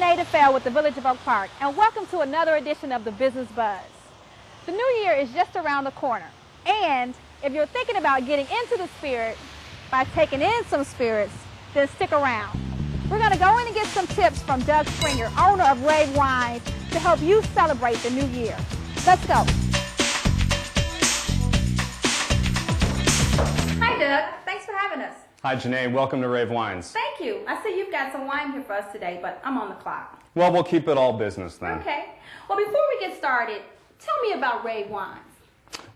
Janae DeFell with the Village of Oak Park, and welcome to another edition of the Business Buzz. The new year is just around the corner, and if you're thinking about getting into the spirit by taking in some spirits, then stick around. We're going to go in and get some tips from Doug Springer, owner of Rave Wines, to help you celebrate the new year. Let's go. Hi, Doug. Thanks for having us. Hi, Janae. Welcome to Rave Wines. Thank you. I see you've got some wine here for us today, but I'm on the clock. Well, we'll keep it all business then. Okay. Well, before we get started, tell me about Rave Wines.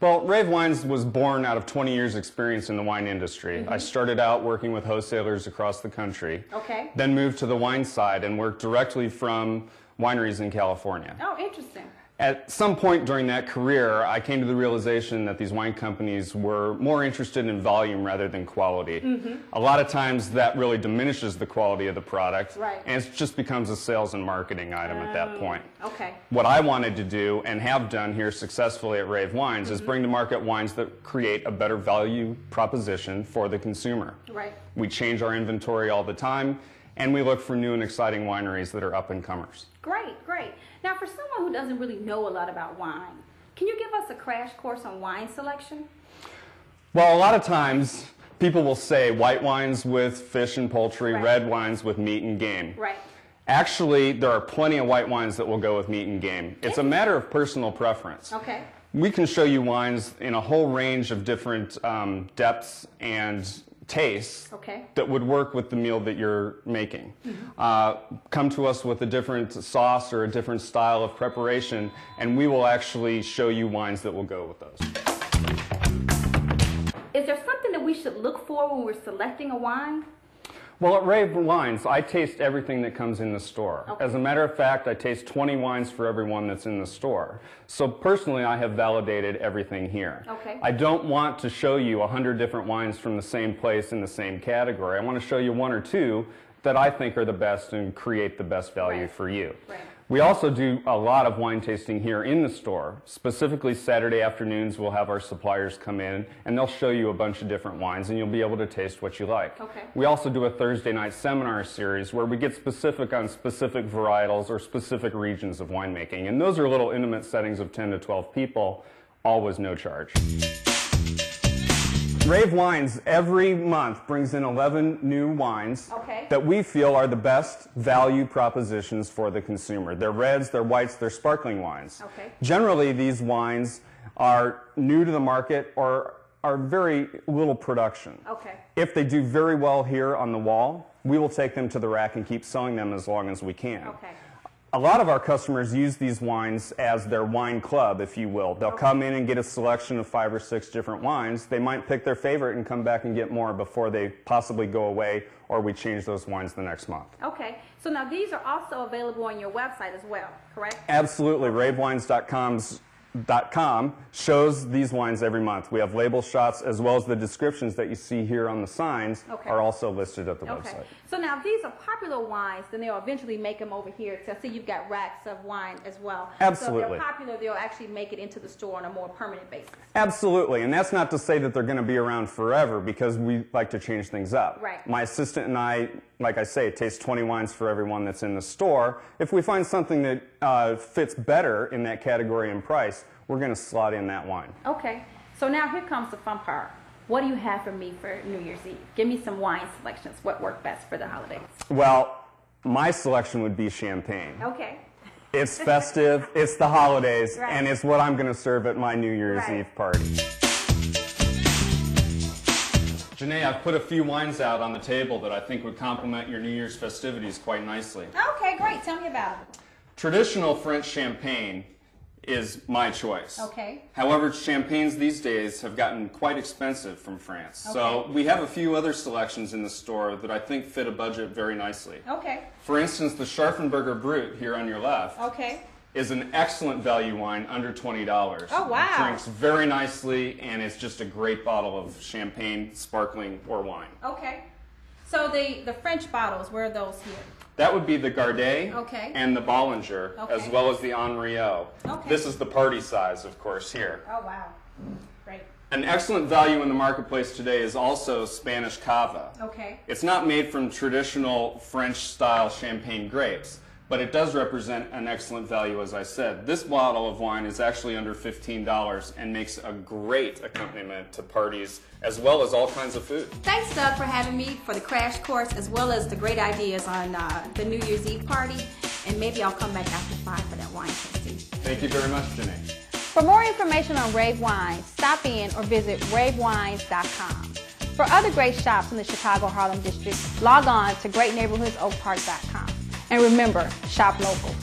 Well, Rave Wines was born out of 20 years' experience in the wine industry. I started out working with wholesalers across the country. Okay. Then moved to the wine side and worked directly from wineries in California. Oh, interesting. At some point during that career, I came to the realization that these wine companies were more interested in volume rather than quality. A lot of times that really diminishes the quality of the product, Right. and it just becomes a sales and marketing item at that point. Okay. What I wanted to do, and have done here successfully at Rave Wines, is bring to market wines that create a better value proposition for the consumer. Right. We change our inventory all the time, and we look for new and exciting wineries that are up-and-comers. Great, great. Now, for someone who doesn't really know a lot about wine, can you give us a crash course on wine selection? Well, a lot of times people will say white wines with fish and poultry, Right. red wines with meat and game. Right. Actually, there are plenty of white wines that will go with meat and game. It's a matter of personal preference. Okay. We can show you wines in a whole range of different depths and tastes Okay. that would work with the meal that you're making. Come to us with a different sauce or a different style of preparation, and we will actually show you wines that will go with those. Is there something that we should look for when we're selecting a wine? Well, at Rave Wines, I taste everything that comes in the store. Okay. As a matter of fact, I taste 20 wines for every one that's in the store. So personally, I have validated everything here. Okay. I don't want to show you 100 different wines from the same place in the same category. I want to show you one or two that I think are the best and create the best value Right. for you. Right. We also do a lot of wine tasting here in the store. Specifically Saturday afternoons, we'll have our suppliers come in and they'll show you a bunch of different wines and you'll be able to taste what you like. Okay. We also do a Thursday night seminar series where we get specific on specific varietals or specific regions of winemaking. And those are little intimate settings of 10 to 12 people, always no charge. Rave Wines every month brings in 11 new wines Okay. that we feel are the best value propositions for the consumer. They're reds, they're whites, they're sparkling wines. Okay. Generally, these wines are new to the market or are very little production. Okay. If they do very well here on the wall, we will take them to the rack and keep selling them as long as we can. Okay. A lot of our customers use these wines as their wine club, if you will. They'll come in and get a selection of 5 or 6 different wines. They might pick their favorite and come back and get more before they possibly go away, or we change those wines the next month. Okay. So now these are also available on your website as well, correct? Absolutely. RaveWines.com shows these wines every month. We have label shots as well as the descriptions that you see here on the signs Okay. are also listed at the Okay. website. So now if these are popular wines, then they'll eventually make them over here. So I see you've got racks of wine as well. So if Absolutely. they're popular, they'll actually make it into the store on a more permanent basis. Absolutely, and that's not to say that they're going to be around forever because we like to change things up. Right. My assistant and I, like I say, taste 20 wines for every one that's in the store. If we find something that fits better in that category and price, we're going to slot in that wine. Okay. So now here comes the fun part. What do you have for me for New Year's Eve? Give me some wine selections. What worked best for the holidays? Well, my selection would be champagne. Okay. It's festive, it's the holidays, Right. and it's what I'm going to serve at my New Year's Right. Eve party. Janae, I've put a few wines out on the table that I think would complement your New Year's festivities quite nicely. Okay, great. Tell me about it. Traditional French champagne is my choice. Okay. However, champagnes these days have gotten quite expensive from France. So Okay. we have a few other selections in the store that I think fit a budget very nicely. Okay. For instance, the Scharfenberger Brut here on your left Okay. is an excellent value wine under $20. Oh, wow. It drinks very nicely and it's just a great bottle of champagne, sparkling, or wine. Okay. So the French bottles, where are those here? That would be the Gardet Okay. and the Bollinger, Okay. as well as the Henriot. Okay. This is the party size, of course, here. Oh, wow. Great. An excellent value in the marketplace today is also Spanish Cava. Okay. It's not made from traditional French-style champagne grapes, but it does represent an excellent value, as I said. This bottle of wine is actually under $15 and makes a great accompaniment to parties as well as all kinds of food. Thanks, Doug, for having me for the crash course as well as the great ideas on the New Year's Eve party. And maybe I'll come back after 5 for that wine tasting. Thank you very much, Janae. For more information on Rave Wines, stop in or visit ravewines.com. For other great shops in the Chicago-Harlem district, log on to greatneighborhoodsoakpark.com. And remember, shop local.